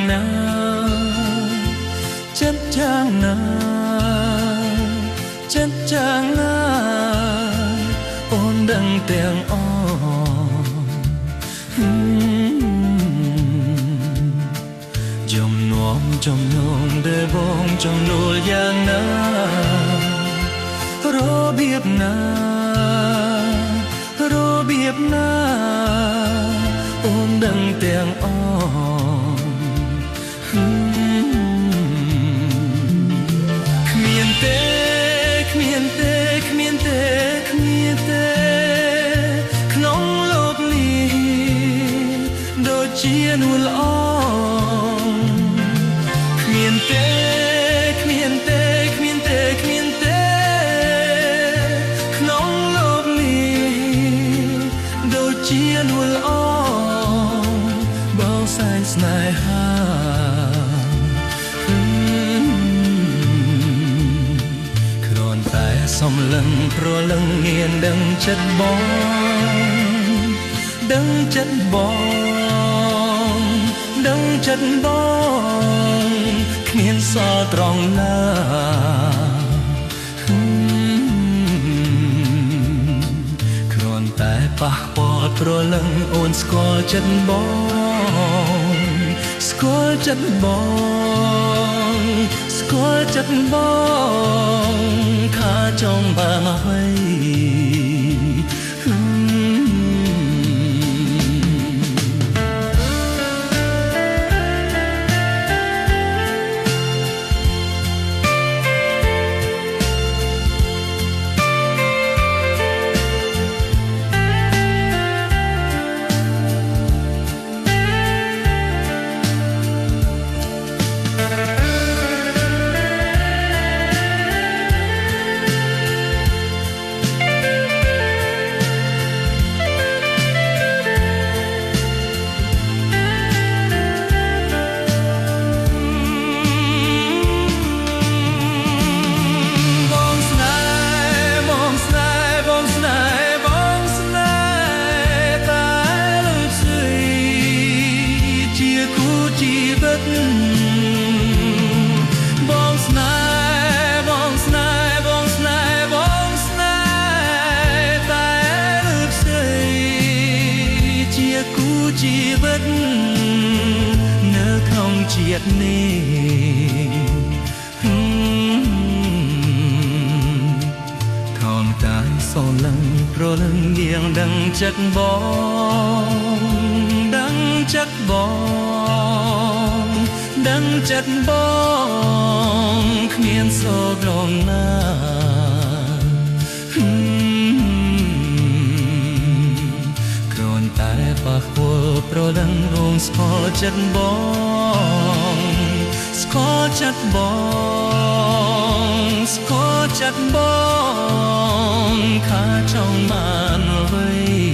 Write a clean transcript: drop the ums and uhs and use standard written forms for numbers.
ណាចិត្តយ៉ាងណាចិត្តយ៉ាងណាអូនដឹងទាំងអចំនួនដែលបងចំនួនយ៉ាងណារបៀបណារបៀបណាអូនដឹងទាំងអស់គ្មានទេគ្មានទេគ្មានទេគ្មានទេក្នុងលោកនេះដូចជានួនល្អគ្មានទេគ្មានទេគ្មានទេគ្មានទេក្នុងលោកនេះដូចជានួនល្អបងសែងស្នេហាគ្រាន់តែសំឡឹងប្រលឹងងៀនដឹងចិត្តបងដឹងចិត្តបងដឹងចិត្តបងគ្មានសល់ត្រង់ណាគ្រាន់តែប៉ះពាល់ប្រលឹងអូនស្គាល់ចិត្តបងស្គាល់ចិត្តបងស្គាល់ចិត្តបងខាចង់បានអ្វីជីវិតនៅក្នុងជាតិនេះខំតែសូលឹងប្រលឹងយ៉ាងដឹងចិត្តបងដឹងចិត្តបងដឹងចិត្តបងគ្មានសូត្រង់ណាតែប៉ះពាល់ប្រលឹងរងស្គាល់ចិត្តបងស្គាល់ចិត្តបងស្គាល់ចិត្តបងខាចង់បានអ្វី